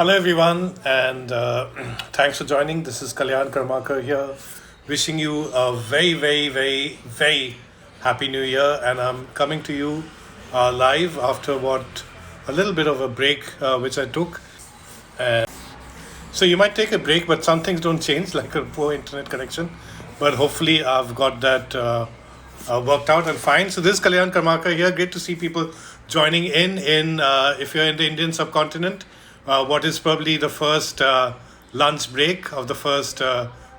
Hello, everyone, and thanks for joining. This is Kalyan Karmakar here, wishing you a very, very, very, very happy new year. And I'm coming to you live after what a little bit of a break which I took. So you might take a break, but some things don't change, like a poor internet connection. But hopefully, I've got that worked out and fine. So this is Kalyan Karmakar here. Great to see people joining in if you're in the Indian subcontinent. What is probably the first lunch break of the first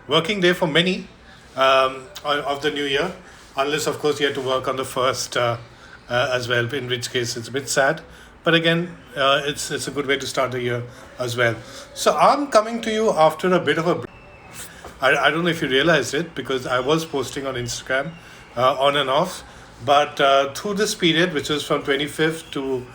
working day for many of the new year, unless of course you have to work on the first as well, in which case it's a bit sad. But again, it's a good way to start the year as well. So I'm coming to you after a bit of a break. I don't know if you realized it because I was posting on Instagram on and off. But through this period, which was from 25th to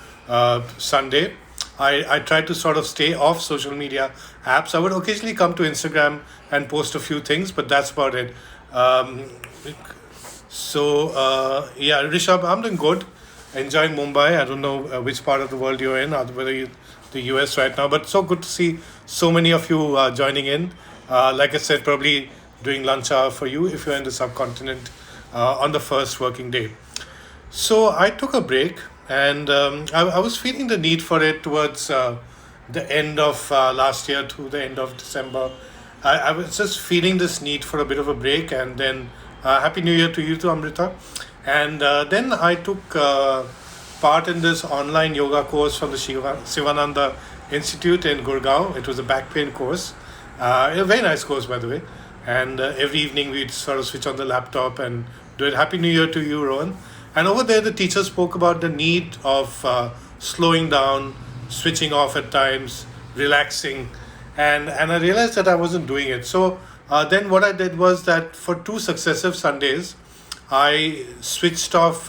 Sunday, I tried to sort of stay off social media apps. I would occasionally come to Instagram and post a few things, but that's about it. Um, yeah, Rishabh, I'm doing good. Enjoying Mumbai. I don't know which part of the world you're in, or whether you the US right now, but so good to see so many of you joining in. Like I said, probably doing lunch hour for you if you're in the subcontinent on the first working day. So I took a break, and I was feeling the need for it towards the end of last year to the end of December. I was just feeling this need for a bit of a break, and then Happy New Year to you too, Amrita. And then I took part in this online yoga course from the Sivananda Institute in Gurgaon. It was a back pain course, a very nice course, by the way. And every evening we'd sort of switch on the laptop and do it. Happy New Year to you, Rohan. And over there, the teacher spoke about the need of slowing down, switching off at times, relaxing, and I realized that I wasn't doing it. So then what I did was that for two successive Sundays, I switched off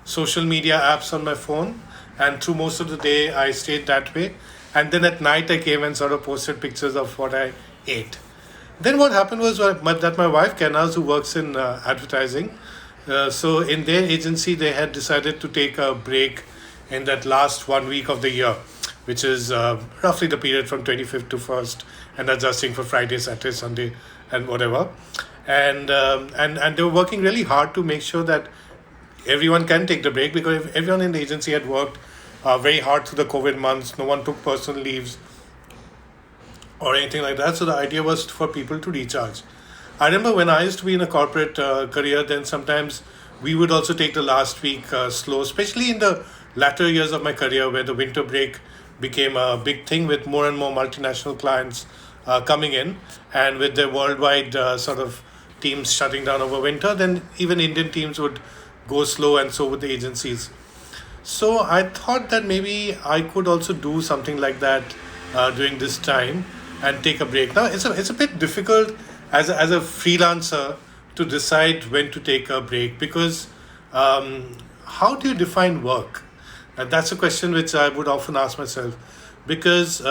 social media apps on my phone, and through most of the day, I stayed that way. And then at night, I came and sort of posted pictures of what I ate. Then what happened was that my wife Kenaz, who works in advertising, so in their agency they had decided to take a break in that last 1 week of the year, which is roughly the period from 25th to 1st, and adjusting for Friday, Saturday, Sunday, and whatever. And they were working really hard to make sure that everyone can take the break, because if everyone in the agency had worked very hard through the COVID months. No one took personal leaves or anything like that. So the idea was for people to recharge. I remember when I used to be in a corporate career, then sometimes we would also take the last week slow, especially in the latter years of my career where the winter break became a big thing with more and more multinational clients coming in, and with the worldwide sort of teams shutting down over winter, then even Indian teams would go slow, and so would the agencies. So I thought that maybe I could also do something like that during this time and take a break. Now it's a bit difficult as a freelancer to decide when to take a break, because how do you define work? And that's a question which I would often ask myself, because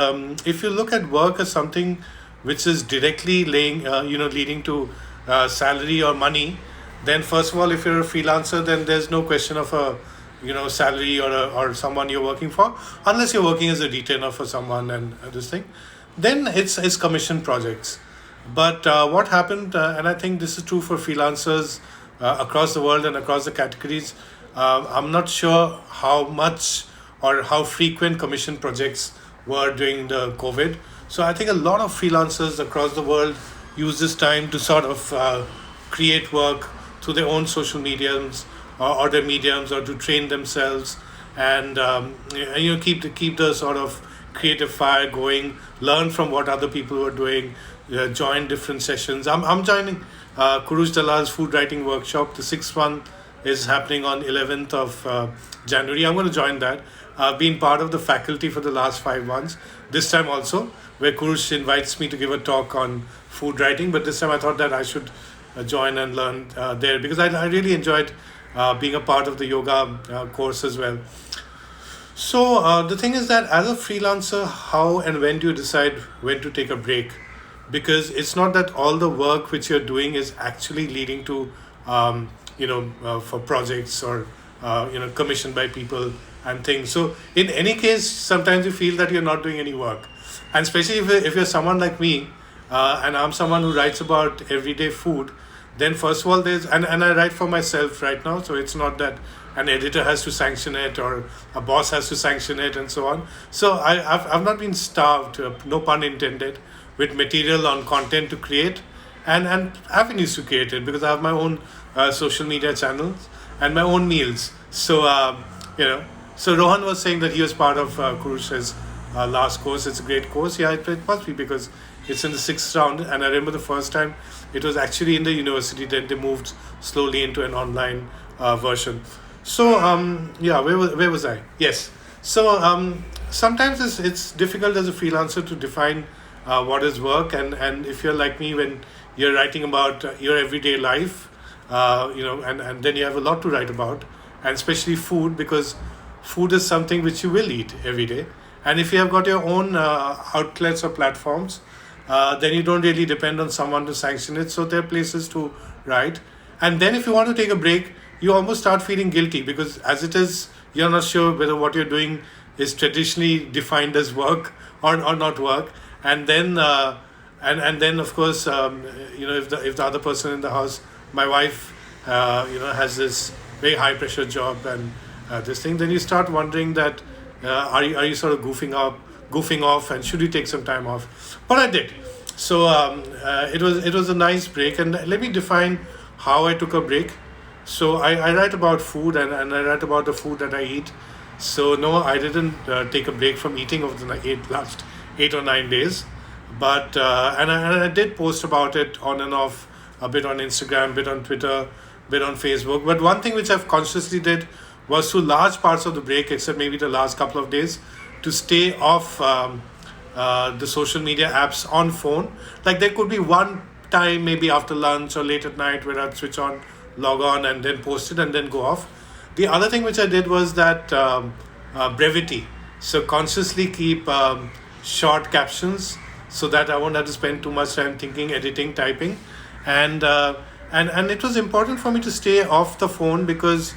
if you look at work as something which is directly leading to salary or money, then first of all, if you're a freelancer, then there's no question of a salary or someone you're working for, unless you're working as a retainer for someone and this thing. Then it's commission projects. But what happened, and I think this is true for freelancers across the world and across the categories. I'm not sure how much or how frequent commission projects were during the COVID. So I think a lot of freelancers across the world use this time to sort of create work through their own social mediums, or their mediums, or to train themselves, and keep the sort of creative fire going, learn from what other people are doing, join different sessions. I'm joining Kurush Dalal's food writing workshop. The sixth one is happening on 11th of January. I'm going to join that. I've been part of the faculty for the last 5 months. This time also, where Kurush invites me to give a talk on food writing, but this time I thought that I should join and learn there, because I really enjoyed being a part of the yoga course as well. So the thing is that as a freelancer, how and when do you decide when to take a break? Because it's not that all the work which you're doing is actually leading to, for projects or, commissioned by people and things. So in any case, sometimes you feel that you're not doing any work, and especially if you're someone like me, and I'm someone who writes about everyday food, then first of all there's and I write for myself right now, so it's not that an editor has to sanction it or a boss has to sanction it and so on. So I've not been starved, no pun intended, with material on content to create and avenues to create it, because I have my own social media channels and my own meals. So you know, so Rohan was saying that he was part of Kurush's last course. It's a great course. Yeah, it must be, because it's in the sixth round, and I remember the first time it was actually in the university. Then they moved slowly into an online version. So yeah, where was I? Yes. So sometimes it's difficult as a freelancer to define what is work, and if you're like me, when you're writing about your everyday life, and then you have a lot to write about, and especially food, because food is something which you will eat every day. And if you have got your own outlets or platforms, then you don't really depend on someone to sanction it. So there are places to write. And then if you want to take a break, you almost start feeling guilty, because as it is, you're not sure whether what you're doing is traditionally defined as work or not work. And then and then of course, if the other person in the house, my wife, has this very high pressure job and this thing, then you start wondering that are you sort of goofing off, and should you take some time off? But I did. So it was a nice break, and let me define how I took a break. So I write about food, and I write about the food that I eat. So no, I didn't take a break from eating over the last 8 or 9 days, but and I did post about it on and off, a bit on Instagram, bit on Twitter, bit on Facebook. But one thing which I've consciously did was, through large parts of the break, except maybe the last couple of days, to stay off the social media apps on phone. Like there could be one time, maybe after lunch or late at night, where I'd switch on, log on, and then post it, and then go off. The other thing which I did was that brevity. So consciously keep short captions, so that I won't have to spend too much time thinking, editing, typing, and and it was important for me to stay off the phone, because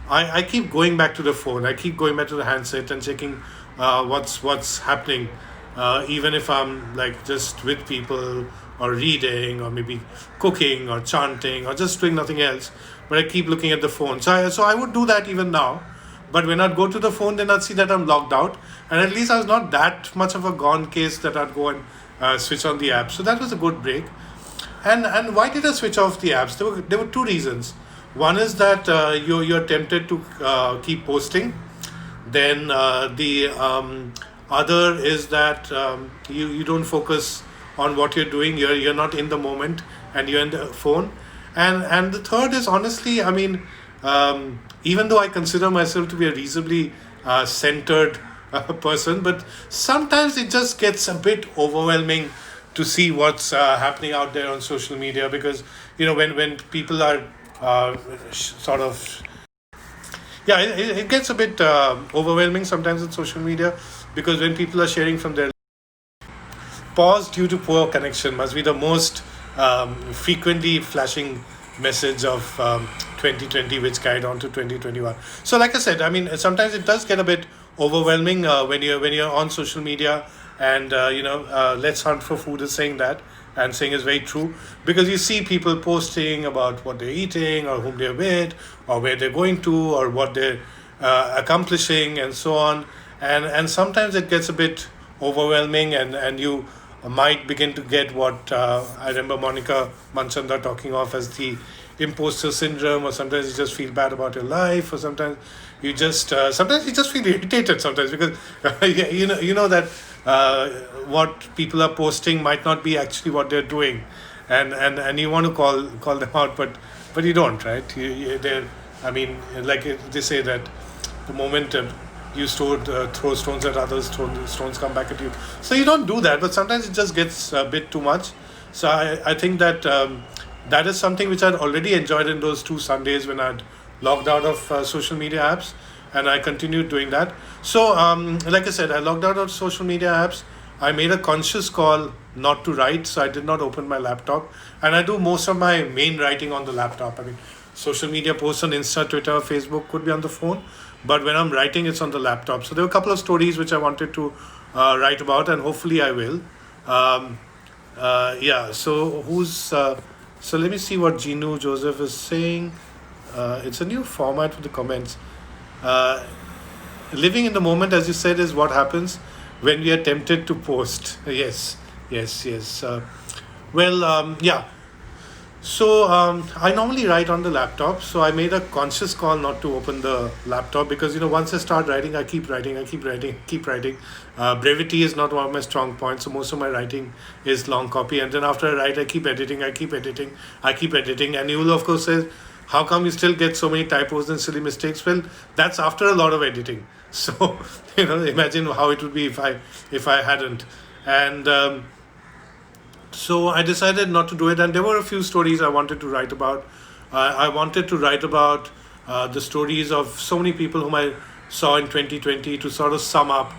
I keep going back to the phone. I keep going back to the handset and checking what's happening, even if I'm like just with people or reading or maybe cooking or chanting or just doing nothing else. But I keep looking at the phone. So I would do that even now. But when I'd go to the phone, then I'd see that I'm logged out, and at least I was not that much of a gone case that I'd go and switch on the app. So that was a good break. And why did I switch off the apps? There were two reasons. One is that you're tempted to keep posting. Then the other is that you don't focus on what you're doing. You're not in the moment, and you're in the phone. And the third is, honestly, I mean, even though I consider myself to be a reasonably centered person, but sometimes it just gets a bit overwhelming to see what's happening out there on social media, because when people are sort of, yeah, it gets a bit overwhelming sometimes on social media, because when people are sharing from their pause due to poor connection must be the most frequently flashing message of 2020, which carried on to 2021. So like I said, I mean, sometimes it does get a bit overwhelming when you're on social media, and Let's Hunt for Food is saying that, and saying is very true, because you see people posting about what they're eating, or whom they're with, or where they're going to, or what they're accomplishing, and so on. And sometimes it gets a bit overwhelming, and you might begin to get what I remember Monica Manchanda talking of as the imposter syndrome, or sometimes you just feel bad about your life, or sometimes you just feel irritated sometimes, because you know that what people are posting might not be actually what they're doing, and you want to call them out, but you don't, right? They're, I mean, like they say that the moment you throw stones at others, stones come back at you. So you don't do that, but sometimes it just gets a bit too much. So I think that that is something which I'd already enjoyed in those 2 Sundays when I'd logged out of social media apps, and I continued doing that. So like I said, I logged out of social media apps. I made a conscious call not to write, so I did not open my laptop, and I do most of my main writing on the laptop. I mean, social media posts on Insta, Twitter, Facebook could be on the phone, but when I'm writing, it's on the laptop. So there were a couple of stories which I wanted to write about, and hopefully I will. Um, yeah. So let me see what Ginu Joseph is saying. It's a new format for the comments. Uh, Living in the moment, as you said, is what happens when we are tempted to post. Yes, yes, yes. Yeah. So I normally write on the laptop. So I made a conscious call not to open the laptop because once I start writing, I keep writing, I keep writing, keep writing. Brevity is not one of my strong points, so most of my writing is long copy. And then after I write, I keep editing, I keep editing, I keep editing. And you will of course say, how come you still get so many typos and silly mistakes? Well, that's after a lot of editing. So imagine how it would be if I hadn't. And so I decided not to do it, and there were a few stories I wanted to write about. I wanted to write about the stories of so many people whom I saw in 2020 to sort of sum up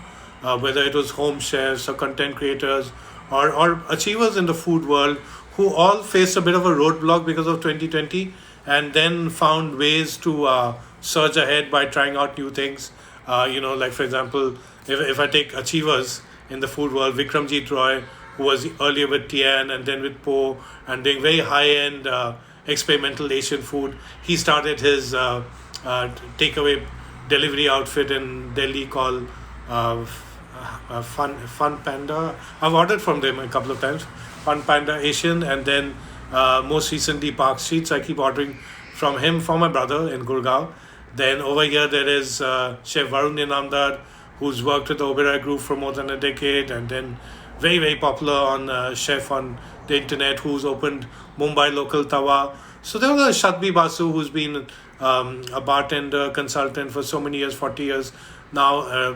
whether it was home chefs or content creators or achievers in the food world who all faced a bit of a roadblock because of 2020 and then found ways to surge ahead by trying out new things. Like for example, if I take achievers in the food world, Vikramjit Roy, who was earlier with Tian and then with Po and doing very high end experimental Asian food. He started his takeaway delivery outfit in Delhi called Fun Panda. I've ordered from them a couple of times. Fun Panda Asian, and then most recently Park Streets. I keep ordering from him for my brother in Gurgaon. Then over here there is Chef Varun Inamdar, who's worked with the Oberoi Group for more than a decade, and then very, very popular on chef on the internet, who's opened Mumbai local Tawa. So there was Shadbi Basu, who's been a bartender consultant for so many years, 40 years now,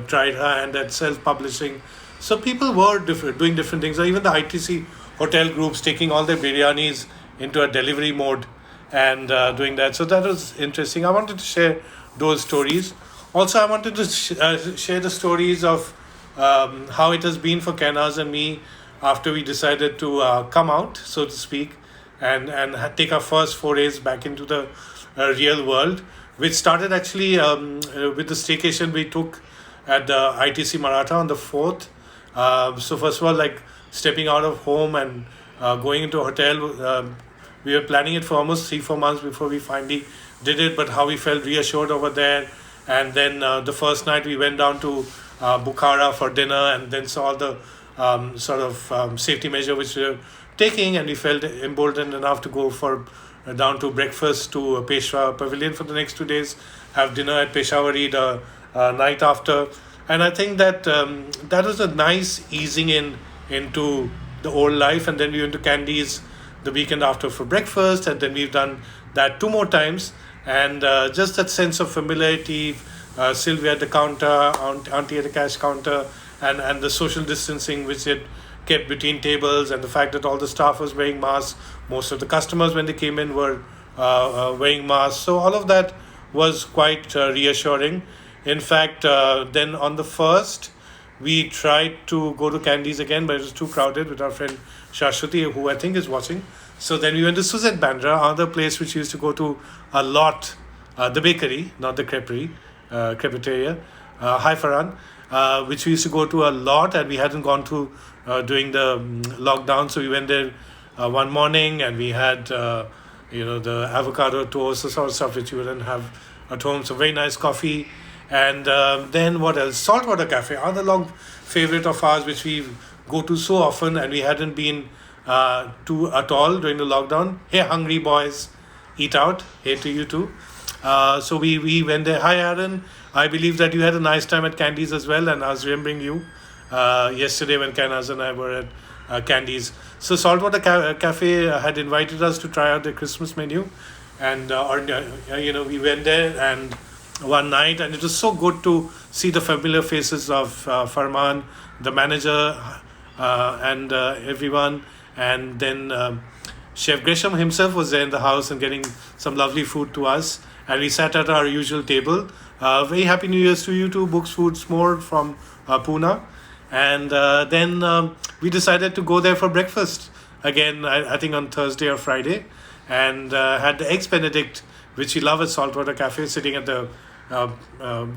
tried her hand at self-publishing. So people were doing different things. Or even the ITC hotel groups taking all their biryanis into a delivery mode and doing that. So that was interesting. I wanted to share those stories. Also, I wanted to share the stories of how it has been for Kenaz and me after we decided to come out, so to speak, and take our first forays back into the real world, which started actually with the staycation we took at the ITC Maratha on the 4th. So first of all, like stepping out of home and going into a hotel, we were planning it for almost 3-4 months before we finally did it, but how we felt reassured over there. And then the first night we went down to Bukhara for dinner, and then saw the safety measure which we were taking, and we felt emboldened enough to go for down to breakfast to Peshwa Pavilion for the next 2 days, have dinner at Peshawari the night after. And I think that that was a nice easing into the old life. And then we went to Candies the weekend after for breakfast, and then we've done that 2 more times. And just that sense of familiarity, Sylvia at the counter, Auntie at the cash counter, and the social distancing which it kept between tables, and the fact that all the staff was wearing masks. Most of the customers when they came in were wearing masks. So all of that was quite reassuring. In fact, then on the 1st, we tried to go to Candies again, but it was too crowded with our friend Shashwati, who I think is watching. So then we went to Suzette Bandra, another place which we used to go to a lot, the bakery, not the creperie, crepeteria, Hi Farhan, which we used to go to a lot, and we hadn't gone to during the lockdown. So we went there one morning, and we had, the avocado toast, the sort of stuff which you wouldn't have at home. So very nice coffee. And then what else? Saltwater Cafe, another long favorite of ours, which we go to so often, and we hadn't been to at all during the lockdown. Hey, hungry boys, eat out. Hey to you too. So we went there. Hi, Aaron. I believe that you had a nice time at Candies as well, and I was remembering you yesterday when Kanaz and I were at Candies. So Saltwater Cafe had invited us to try out their Christmas menu, and we went there and one night, and it was so good to see the familiar faces of Farman, the manager, and everyone. And then Chef Gresham himself was there in the house and getting some lovely food to us. And we sat at our usual table. Very happy New Year's to you too, Books Foods More from Pune. And then we decided to go there for breakfast again, I think on Thursday or Friday, and had the Eggs Benedict, which we love at Saltwater Cafe, sitting at the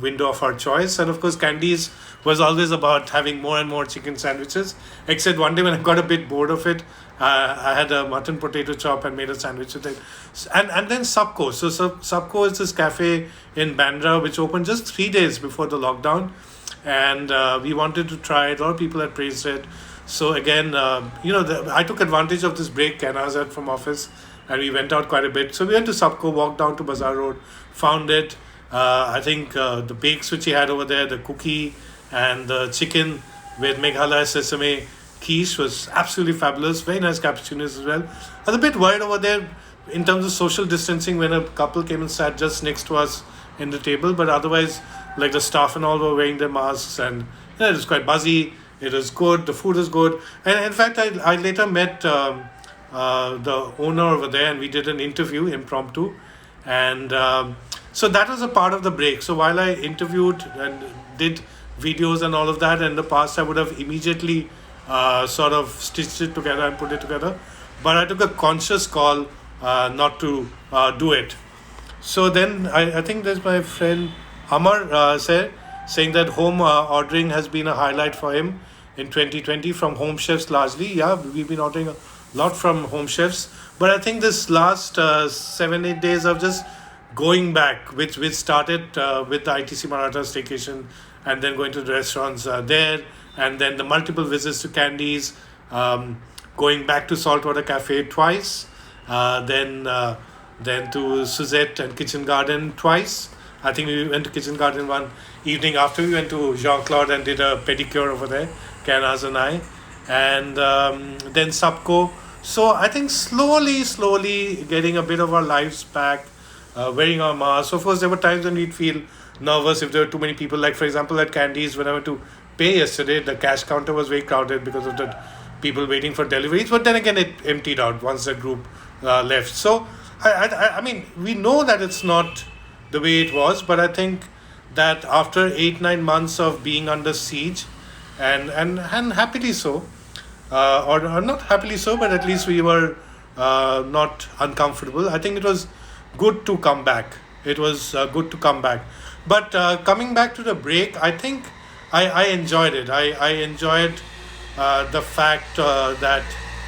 window of our choice. And of course, Candies was always about having more and more chicken sandwiches. Except one day when I got a bit bored of it, I had a mutton potato chop and made a sandwich with it. And then Subco. So Subco is this cafe in Bandra which opened just 3 days before the lockdown, and we wanted to try it. A lot of people had praised it. So again, I took advantage of this break Ken was at from office, and we went out quite a bit. So we went to Subco, walked down to Bazaar Road, found it. I think the bakes which he had over there, the cookie and the chicken with Meghalaya sesame quiche was absolutely fabulous. Very nice cappuccinos as well. I was a bit worried over there in terms of social distancing when a couple came and sat just next to us in the table, but otherwise, like the staff and all were wearing their masks, and it was quite buzzy. It was good. The food was good, and in fact, I later met the owner over there, and we did an interview impromptu, and so that was a part of the break. So while I interviewed and did videos and all of that in the past, I would have immediately sort of stitched it together and put it together, but I took a conscious call not to do it. So then I think there's my friend Amar saying that home ordering has been a highlight for him in 2020 from home chefs largely. Yeah, we've been ordering a lot from home chefs, but I think this last 7-8 days of just going back, which started with the ITC Maratha staycation, and then going to the restaurants there, and then the multiple visits to Candies, going back to Saltwater Cafe twice, then to Suzette and Kitchen Garden twice. I think we went to Kitchen Garden one evening after we went to Jean-Claude and did a pedicure over there, Kanaz and I, and then Subco. So I think slowly getting a bit of our lives back, wearing our masks. Of course, there were times when we'd feel nervous if there were too many people. Like, for example, at Candies, when I went to pay yesterday, the cash counter was very crowded because of the people waiting for deliveries. But then again, it emptied out once the group left. So, I mean, we know that it's not the way it was, but I think that after 8-9 months of being under siege, and happily so, or not happily so, but at least we were not uncomfortable. I think it was good to come back. It was good to come back. But coming back to the break, I think I enjoyed it. I enjoyed the fact that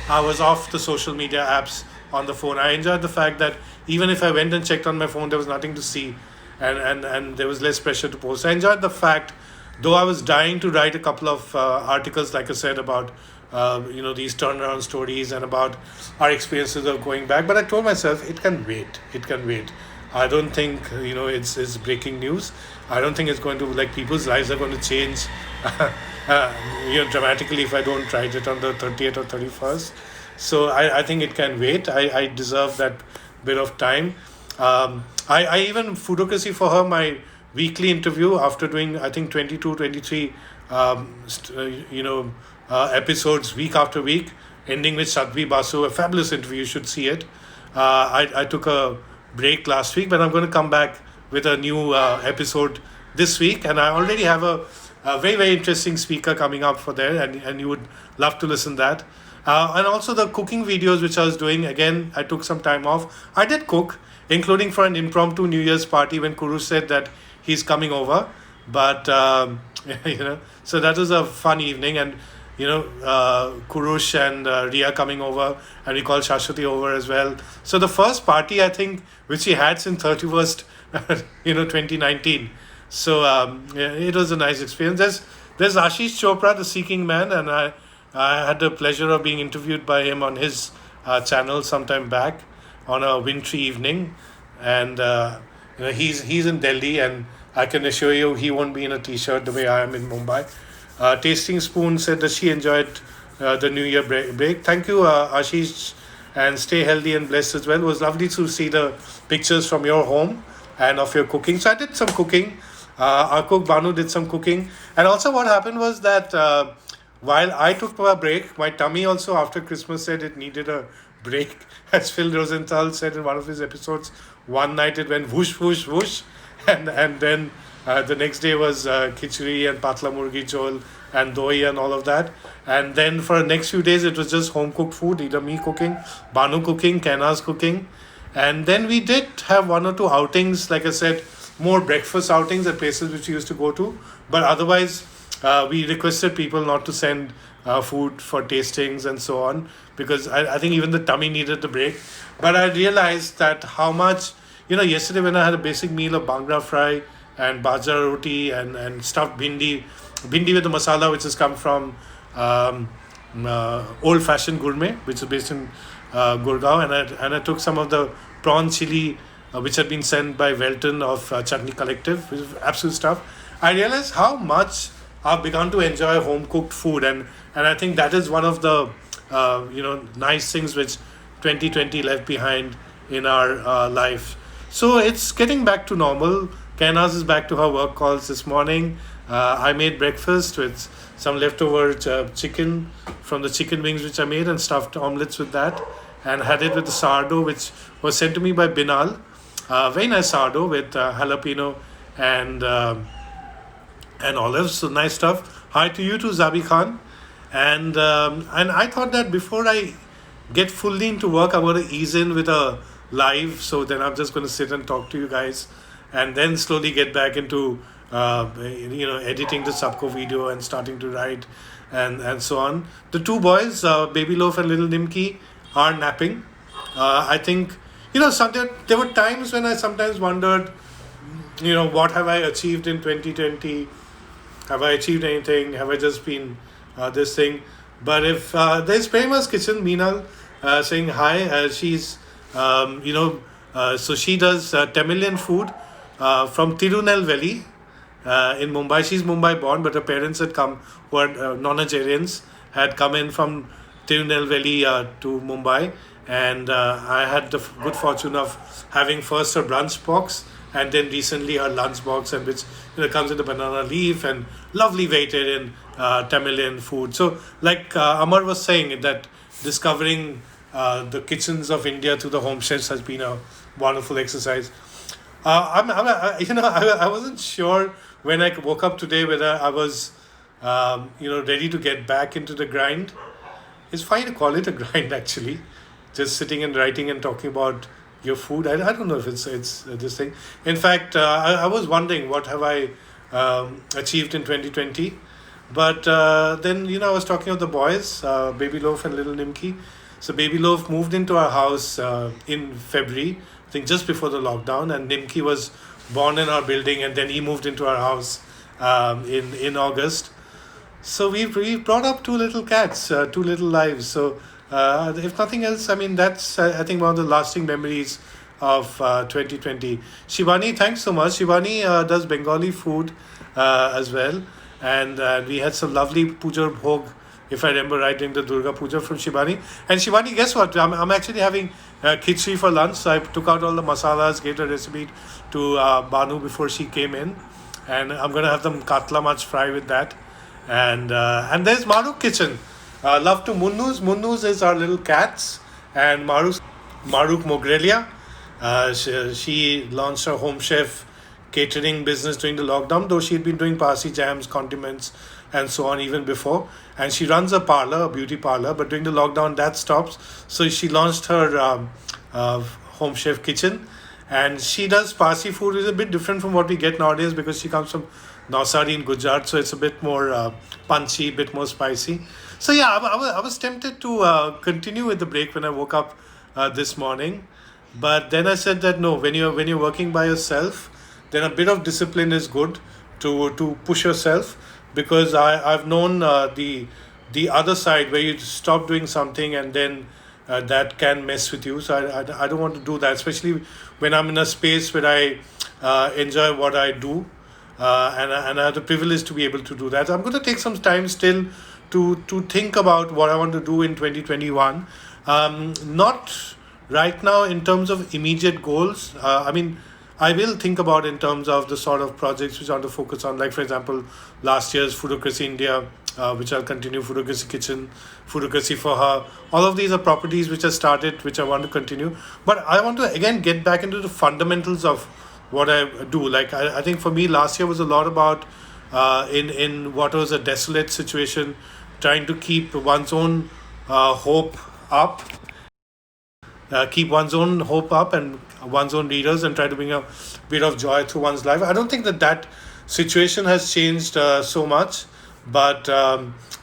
I was off the social media apps on the phone. I enjoyed the fact that even if I went and checked on my phone, there was nothing to see, and there was less pressure to post. I enjoyed the fact, though I was dying to write a couple of articles, like I said, about these turnaround stories and about our experiences of going back. But I told myself it can wait. It can wait. I don't think it's breaking news. I don't think it's going to, like, people's lives are going to change dramatically if I don't write it on the 30th or 31st. So I think it can wait. I deserve that bit of time. I even Foodocracy for her, my weekly interview after doing, I think, 22, 23 episodes week after week, ending with Sadhvi Basu, a fabulous interview. You should see it. I took a break last week, but I'm going to come back with a new episode this week, and I already have a very, very interesting speaker coming up for there, and you would love to listen to that. And also the cooking videos which I was doing, again, I took some time off. I did cook, including for an impromptu New Year's party when Kurush said that he's coming over. But, so that was a fun evening. And, Kurush and Ria coming over, and we called Shashwati over as well. So the first party, I think, which he had since 31st, 2019. So it was a nice experience. There's Ashish Chopra, the Seeking Man, and I had the pleasure of being interviewed by him on his channel sometime back on a wintry evening, and he's in Delhi, and I can assure you he won't be in a t-shirt the way I am in Mumbai. Tasting Spoon said that she enjoyed the New Year break. Thank you, Ashish, and stay healthy and blessed as well. It was lovely to see the pictures from your home and of your cooking. So I did some cooking. Our cook Banu did some cooking, and also what happened was that while I took a break, my tummy also after Christmas said it needed a break. As Phil Rosenthal said in one of his episodes, one night it went whoosh, whoosh, whoosh. And then the next day was khichdi and patla murgi chol and doi and all of that. And then for the next few days, it was just home-cooked food, either me cooking, Banu cooking, Kanaz cooking. And then we did have one or two outings, like I said, more breakfast outings at places which we used to go to. But otherwise, we requested people not to send food for tastings and so on, because I think even the tummy needed the break. But I realized that how much, yesterday when I had a basic meal of bangra fry and bajra roti and stuffed bhindi with the masala, which has come from um, old fashioned gourmet, which is based in Gurgaon, and I took some of the prawn chili, which had been sent by Welton of Chutney Collective, which is absolute stuff. I realized how much I've begun to enjoy home cooked food, and I think that is one of the nice things which 2020 left behind in our life. So it's getting back to normal. Kainaz is back to her work calls this morning. I made breakfast with some leftover chicken from the chicken wings which I made, and stuffed omelets with that, and had it with the sourdough which was sent to me by Binal. Very nice sourdough with jalapeno and olives. So nice stuff. Hi to you too, Zabi Khan. And I thought that before I get fully into work, I'm going to ease in with a live. So then I'm just going to sit and talk to you guys, and then slowly get back into editing the Subco video and starting to write, and so on. The two boys, Baby Loaf and Little Nimki, are napping. I think sometimes there were times when I sometimes wondered, what have I achieved in 2020? Have I achieved anything? Have I just been this thing? But if there's Prema's Kitchen, Meenal saying hi. She's, so she does Tamilian food from Tirunelveli in Mumbai. She's Mumbai born, but her parents had come, who are Nonagerians, had come in from Tirunelveli to Mumbai. And I had the good fortune of having first her brunch box, and then recently her lunch box, and which comes with a banana leaf and lovely weighted in Tamilian food. So, like Amar was saying, that discovering the kitchens of India through the home chefs has been a wonderful exercise. I wasn't sure when I woke up today whether I was, ready to get back into the grind. It's fine to call it a grind, actually. Just sitting and writing and talking about your food. I don't know if it's this thing. In fact, I was wondering what have I achieved in 2020. But then, I was talking of the boys, Baby Loaf and Little Nimki. So Baby Loaf moved into our house in February, I think just before the lockdown, and Nimki was born in our building, and then he moved into our house in August. So we brought up two little cats, two little lives. So if nothing else, I mean, that's I think one of the lasting memories of 2020. Shivani, thanks so much. Shivani does Bengali food as well, and we had some lovely puja bhog, if I remember right, during the Durga Puja from Shivani. And Shivani, guess what? I'm actually having khichdi for lunch. So I took out all the masalas, gave the recipe to Banu before she came in, and I'm going to have them katla mach fry with that. And there's Maruk Kitchen. Love to Munnus. Munnus is our little cats, and Maruk Mogrelia. She launched her home chef catering business during the lockdown, though she'd been doing Parsi jams, condiments, and so on even before. And she runs a parlor, a beauty parlor, but during the lockdown that stops. So she launched her home chef kitchen, and she does Parsi food, which is a bit different from what we get nowadays because she comes from Navsari in Gujarat, so it's a bit more punchy, bit more spicy. So yeah, I was tempted to continue with the break when I woke up this morning, but then I said that no, when you're working by yourself, then a bit of discipline is good to push yourself, because I've known the other side where you stop doing something and then that can mess with you. So I don't want to do that, especially when I'm in a space where I enjoy what I do, and I have the privilege to be able to do that. I'm going to take some time still to think about what I want to do in 2021. Not right now in terms of immediate goals. I mean, I will think about in terms of the sort of projects which I want to focus on. Like, for example, last year's Foodocracy India, which I'll continue, Foodocracy Kitchen, Foodocracy for Her. All of these are properties which I started, which I want to continue. But I want to, again, get back into the fundamentals of what I do. Like, I think for me, last year was a lot about, in what was a desolate situation, trying to keep one's own hope up. Keep one's own hope up one's own readers and try to bring a bit of joy through one's life. I don't think that situation has changed so much, but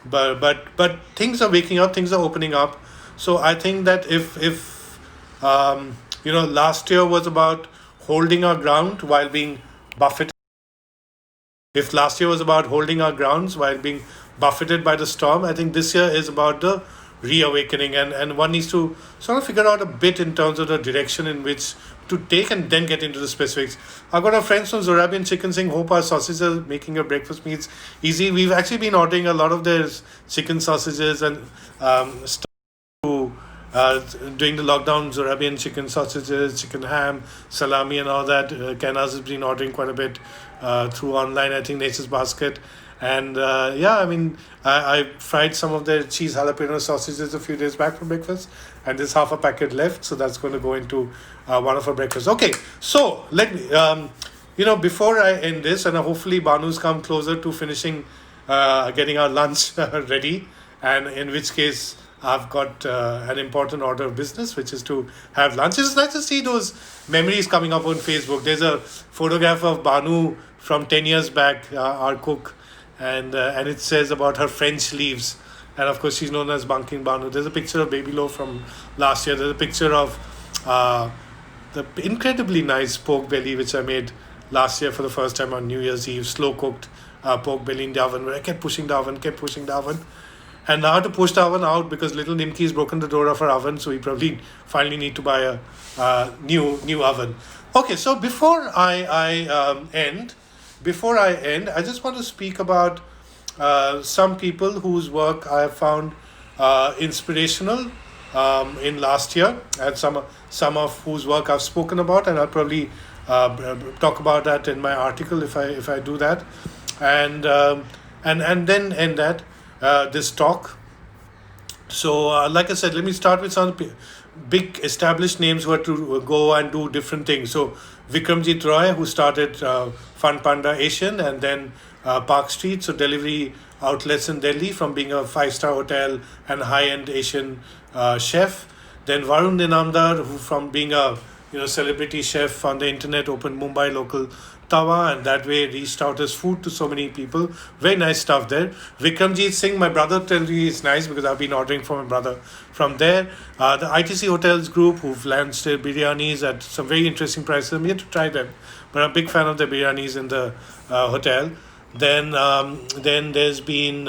but things are waking up, things are opening up. So I think that if last year was about holding our ground while being buffeted. If last year was about holding our grounds while being buffeted by the storm, I think this year is about the reawakening, and one needs to sort of figure out a bit in terms of the direction in which to take and then get into the specifics. I've got our friends from Zorabian Chicken saying, hope our sausages are making your breakfast meals easy. We've actually been ordering a lot of their chicken sausages and stuff to during the lockdown, Zorabian chicken sausages, chicken ham, salami, and all that. Kenas has been ordering quite a bit through online, I think Nature's Basket. And yeah, I mean, I fried some of their cheese jalapeno sausages a few days back for breakfast, and there's half a packet left, so that's going to go into one of our breakfasts. Okay, so let me, before I end this, and hopefully Banu's come closer to finishing, getting our lunch ready, and in which case I've got an important order of business, which is to have lunch. It's nice to see those memories coming up on Facebook. There's a photograph of Banu from 10 years back, our cook, and it says about her French leaves. And of course, she's known as Banking Banu. There's a picture of Baby Lo from last year. There's a picture of the incredibly nice pork belly, which I made last year for the first time on New Year's Eve, slow cooked pork belly in the oven, where I kept pushing the oven. And now to push the oven out because little Nimki's broken the door of our oven, so we probably finally need to buy a new oven. Okay, so before I end, I just want to speak about some people whose work I have found inspirational in last year, and some of whose work I've spoken about, and I'll probably talk about that in my article if I do that, and then end that. This talk. So, like I said, let me start with some big established names who had to go and do different things. So, Vikramjit Roy, who started Fun Panda Asian and then Park Street, so delivery outlets in Delhi from being a five-star hotel and high-end Asian chef. Then Varun Dinamdar, who from being a celebrity chef on the internet, opened Mumbai local Tawa, and that way reached out his food to so many people. Very nice stuff there. Vikramjit Singh, my brother tells me it's nice because I've been ordering for my brother from there. The ITC Hotels Group, who've launched their biryanis at some very interesting prices. I'm yet to try them, but I'm a big fan of the biryanis in the hotel. Then there's been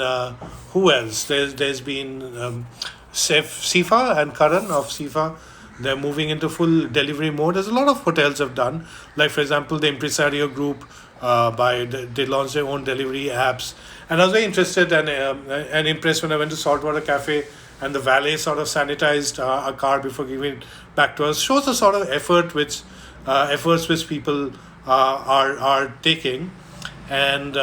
who else? There's been Sifa and Karan of Sifa. They're moving into full delivery mode, as a lot of hotels have done. Like, for example, the Impresario Group, they launched their own delivery apps. And I was very interested and impressed when I went to Saltwater Cafe and the valet sort of sanitized a car before giving it back to us. Shows the sort of efforts which people are taking. And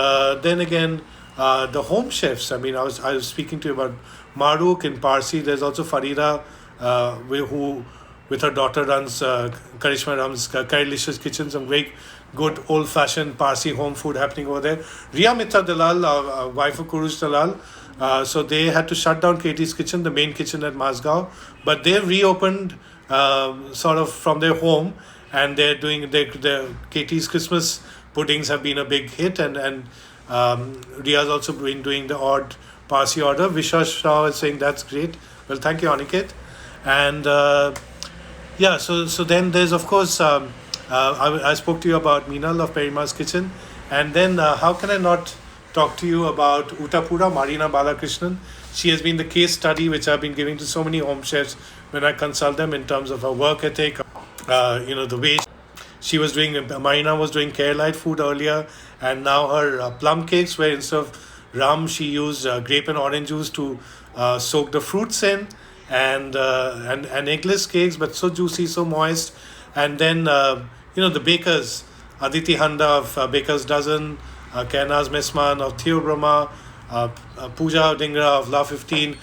then again, the home chefs. I mean, I was speaking to you about Maruk in Parsi. There's also Farida, who with her daughter runs Karishma Ram's Karilicious Kitchen, some very good old-fashioned Parsi home food happening over there. Ria Mitra Dalal, wife of Kurush Dalal, so they had to shut down Katie's Kitchen, the main kitchen at Mazgaon, but they've reopened sort of from their home, and they're doing their Katie's Christmas puddings have been a big hit, and Ria's also been doing the odd Parsi order. Vishwas Shah is saying that's great. Well, thank you, Aniket. And yeah, so then there's of course I spoke to you about Meenal of Perima's Kitchen, and then how can I not talk to you about Utapura, Marina Balakrishnan. She has been the case study which I've been giving to so many home chefs when I consult them in terms of her work ethic, the way she was doing. Marina was doing Keralite food earlier, and now her plum cakes, where instead of rum she used grape and orange juice to soak the fruits in, and eggless cakes, but so juicy, so moist. And then the bakers, Aditi Handa of Baker's Dozen, Kainaz Mesman of Theo Brahma, Pooja Dhingra of La 15,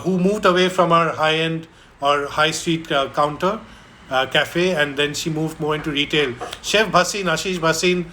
who moved away from our high-end or high street counter cafe, and then she moved more into retail. Chef Bhasin, Ashish Bhasin,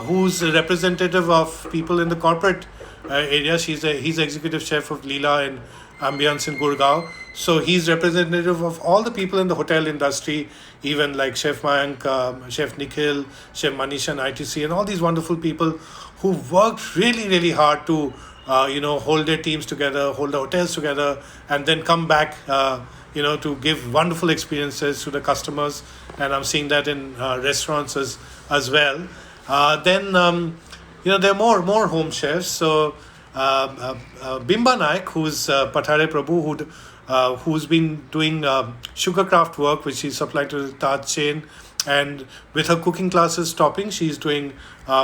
who's a representative of people in the corporate area. He's executive chef of Leela in ambience in Gurgaon. So he's representative of all the people in the hotel industry, even like Chef Mayank, Chef Nikhil, Chef Manish and ITC, and all these wonderful people who worked really, really hard to, hold their teams together, hold the hotels together, and then come back, to give wonderful experiences to the customers. And I'm seeing that in restaurants as well. Then there are more home chefs. So Bimba Naik, who's Pathare Prabhu, who's been doing sugarcraft work, which she's supplying to the Taj chain. And with her cooking classes stopping, she's doing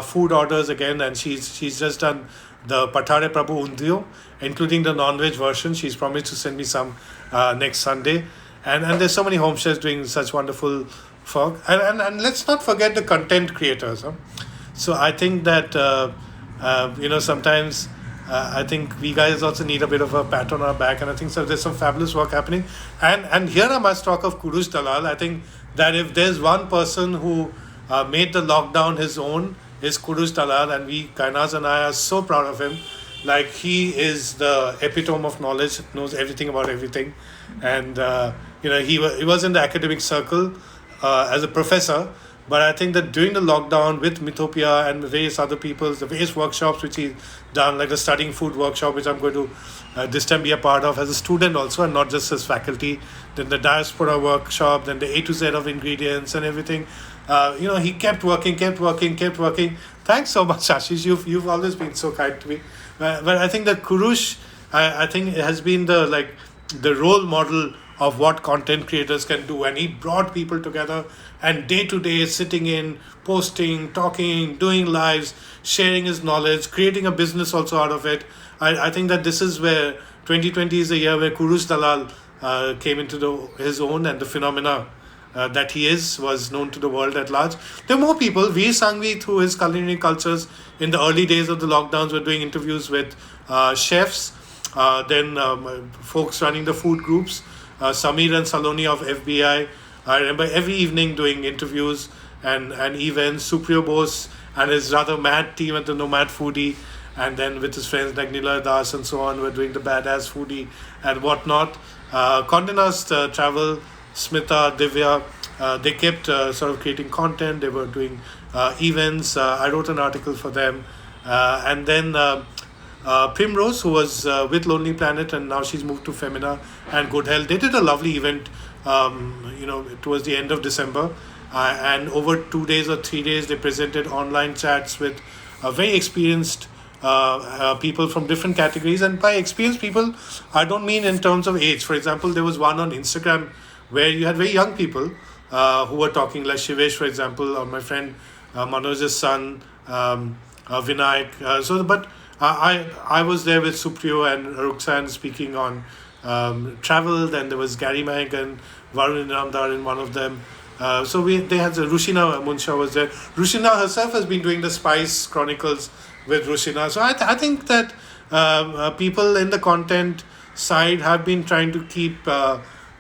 food orders again, and she's just done the Pathare Prabhu Undio, including the non-veg version. She's promised to send me some next Sunday. And there's so many home chefs doing such wonderful work. And let's not forget the content creators. Huh? So I think that sometimes I think we guys also need a bit of a pat on our back, and I think so. There's some fabulous work happening, and here I must talk of Kurush Dalal. I think that if there's one person who made the lockdown his own, is Kurush Dalal, and we Kainaz and I are so proud of him. Like, he is the epitome of knowledge, knows everything about everything, and he was in the academic circle as a professor. But I think that during the lockdown with Mythopia and various other people, the various workshops which he's done, like the studying food workshop, which I'm going to this time be a part of as a student also, and not just as faculty, then the diaspora workshop, then the A to Z of ingredients and everything. He kept working. Thanks so much, Ashish. You've always been so kind to me. But I think that Kurush, I think it has been the role model of what content creators can do, and he brought people together, and day to day sitting in, posting, talking, doing lives, sharing his knowledge, creating a business also out of it. I think that this is where 2020 is a year where Kurush Dalal came into his own, and the phenomena that he was known to the world at large. There are more people. Veer Sangvi, through his culinary cultures in the early days of the lockdowns, were doing interviews with chefs, then folks running the food groups, Samir and Saloni of FBI. I remember every evening doing interviews and events. Supriyo Bose and his rather mad team at the Nomad Foodie, and then with his friends like Niloy Das and so on, were doing the Badass Foodie and whatnot. Condé Nast Travel, Smita, Divya, they kept sort of creating content. They were doing events. I wrote an article for them. And then Primrose, who was with Lonely Planet, and now she's moved to Femina and Good Health. They did a lovely event, towards the end of December. And over 2 days or 3 days, they presented online chats with very experienced people from different categories. And by experienced people, I don't mean in terms of age. For example, there was one on Instagram where you had very young people who were talking, like Shivesh, for example, or my friend Manoj's son, Vinayak. But I was there with Supriyo and Ruksan speaking on travel. Then there was Gary Mayank and Varun Inamdar in one of them. They had Rushina Munsha was there. Rushina herself has been doing the Spice Chronicles with Rushina. So I think that people in the content side have been trying to keep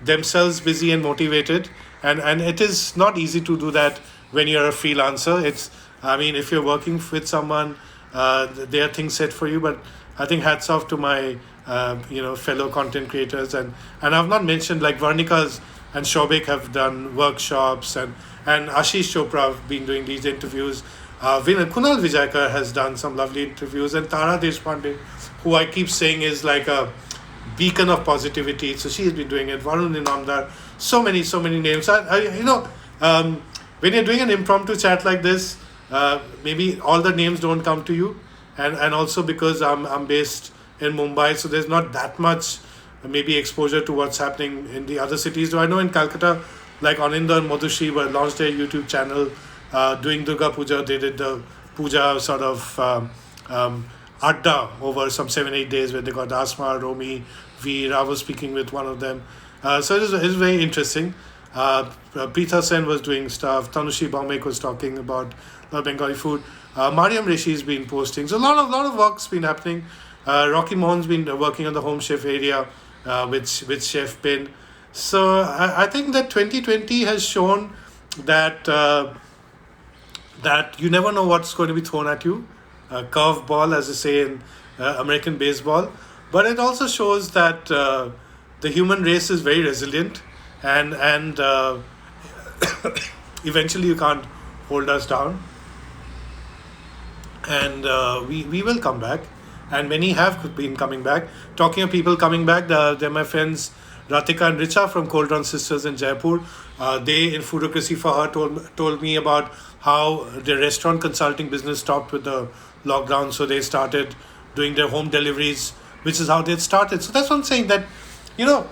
themselves busy and motivated, and it is not easy to do that when you're a freelancer. If you're working with someone, there are things set for you, but I think hats off to my fellow content creators, and I've not mentioned, like, Varnika's and Shobek have done workshops, and Ashish Chopra have been doing these interviews. Kunal Vijayakar has done some lovely interviews, and Tara Deshpande, who I keep saying is like a beacon of positivity. So she's been doing it. Varun Inamdar, so many names. When you're doing an impromptu chat like this, maybe all the names don't come to you, and also because I'm based in Mumbai, so there's not that much maybe exposure to what's happening in the other cities. Though I know in Calcutta, like Anindra and Madhushri were launched their YouTube channel doing Durga Puja. They did the puja sort of adda over some 7-8 days, where they got Asma, Romi, Veer. I was speaking with one of them. So it is very interesting. Preetha Sen was doing stuff. Tanushi Baumek was talking about Bengali food. Mariam Rishi's been posting. So a lot of work's been happening. Rocky Mohan's been working on the home chef area with Chef Pin. So I think that 2020 has shown that that you never know what's going to be thrown at you. Curve ball, as they say in American baseball. But it also shows that the human race is very resilient, and eventually you can't hold us down, and we will come back, and many have been coming back. Talking of people coming back, they're my friends Ratika and Richa from Coldron Sisters in Jaipur. They in Foodocracy for Her told me about how the restaurant consulting business stopped with the lockdown, so they started doing their home deliveries, which is how they started. So that's what I'm saying, that you know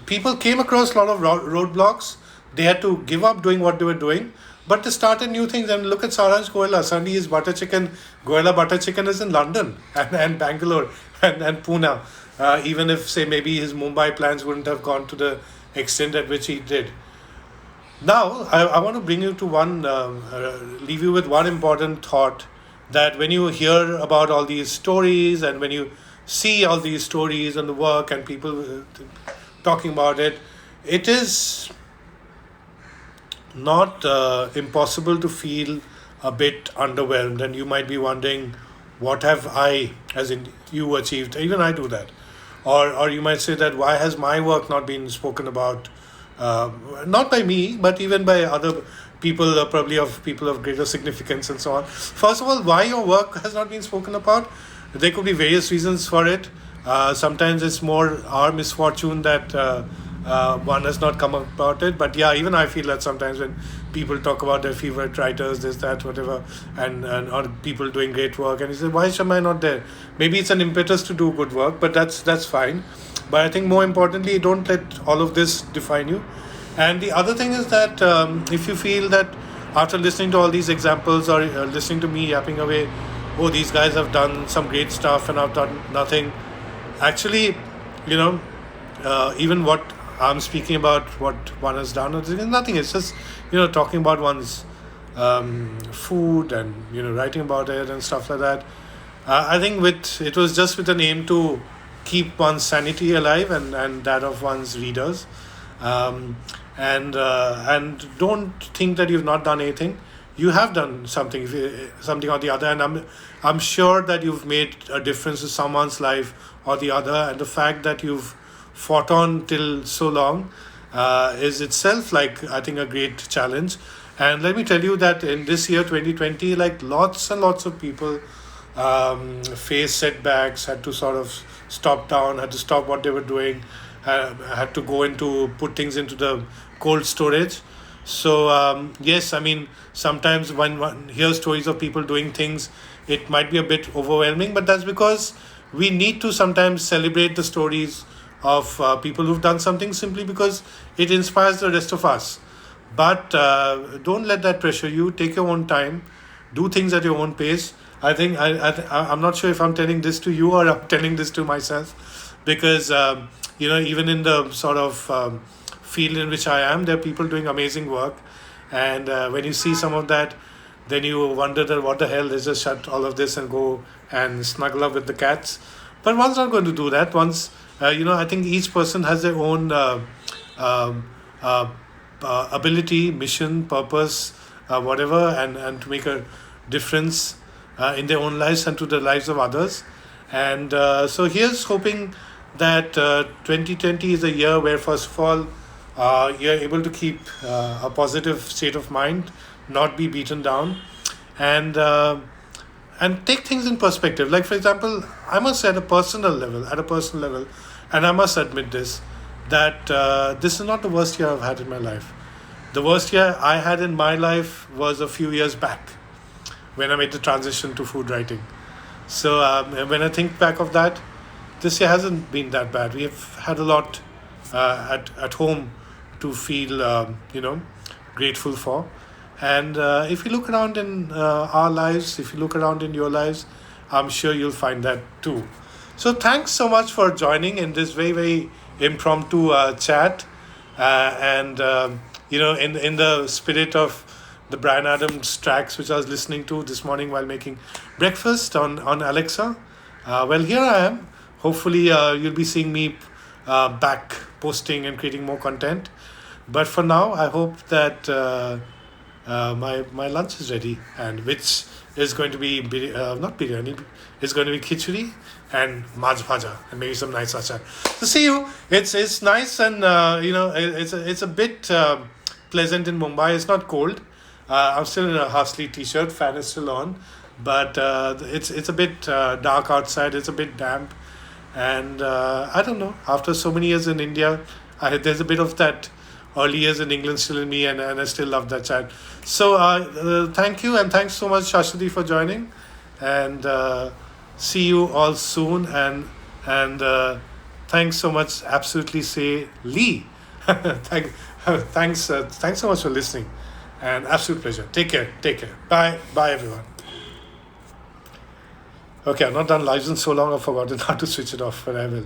people came across a lot of roadblocks. They had to give up doing what they were doing, but they started new things. And look at Saransh Goela. Suddenly his butter chicken, Goela butter chicken, is in London and Bangalore and Pune. Even if, say, maybe his Mumbai plans wouldn't have gone to the extent at which he did. Now, I want to bring you to leave you with one important thought, that when you hear about all these stories and when you see all these stories and the work and people talking about it, it is not impossible to feel a bit underwhelmed, and you might be wondering, what have I, as in you, achieved? Even I do that. Or you might say that, why has my work not been spoken about? Not by me, but even by other people, probably of people of greater significance and so on. First of all, why your work has not been spoken about? There could be various reasons for it. Sometimes it's more our misfortune that one has not come about it. But yeah, even I feel that sometimes when people talk about their favorite writers, this, that, whatever, and or people doing great work, and you say, why am I not there? Maybe it's an impetus to do good work, but that's fine. But I think more importantly, don't let all of this define you. And the other thing is that if you feel that after listening to all these examples, or listening to me yapping away, oh, these guys have done some great stuff and I've done nothing. Actually, you know, even what I'm speaking about, what one has done, it's nothing. It's just, talking about one's food and, writing about it and stuff like that. I think it was just with an aim to keep one's sanity alive and that of one's readers. And don't think that you've not done anything. You have done something or the other, and I'm sure that you've made a difference to someone's life or the other. And the fact that you've fought on till so long is itself, like, I think, a great challenge. And let me tell you that in this year 2020, like, lots and lots of people faced setbacks, had to sort of stop down, had to stop what they were doing, had to go into put things into the cold storage. So yes, I mean, sometimes when one hears stories of people doing things, it might be a bit overwhelming, but that's because we need to sometimes celebrate the stories of people who've done something, simply because it inspires the rest of us. But don't let that pressure you. Take your own time, do things at your own pace. I think I'm not sure if I'm telling this to you or I'm telling this to myself, because even in the sort of field in which I am, there are people doing amazing work, and when you see some of that, then you wonder that, what the hell, let's just shut all of this and go and snuggle up with the cats. But one's not going to do that. I think each person has their own ability, mission, purpose, whatever, and to make a difference in their own lives and to the lives of others. And so here's hoping that 2020 is a year where, first of all, you're able to keep a positive state of mind, not be beaten down, and take things in perspective. Like, for example, I must say, at a personal level, and I must admit this, that this is not the worst year I've had in my life. The worst year I had in my life was a few years back, when I made the transition to food writing. So when I think back of that, this year hasn't been that bad. We have had a lot at home to feel grateful for. And if you look around in our lives, if you look around in your lives, I'm sure you'll find that too. So thanks so much for joining in this very, very impromptu chat. And in the spirit of the Bryan Adams tracks, which I was listening to this morning while making breakfast on Alexa, well, here I am. Hopefully you'll be seeing me back posting and creating more content. But for now, I hope that my lunch is ready, and which is going to be not biryani, it's going to be khichdi and Maj Bhaja, and maybe some nice achar. So see you. It's nice, and it's a bit pleasant in Mumbai. It's not cold. I'm still in a half sleeve t-shirt. Fan is still on, but it's a bit dark outside. It's a bit damp, and I don't know. After so many years in India, there's a bit of that early years in England still in me, and I still love that chat. So thank you, and thanks so much, Shashwati, for joining, and see you all soon, and thanks so much. Absolutely, say Lee. Thanks so much for listening, and absolute pleasure. Take care. Bye, everyone. Okay, I've not done lives in so long. I've forgotten how to switch it off, but I will.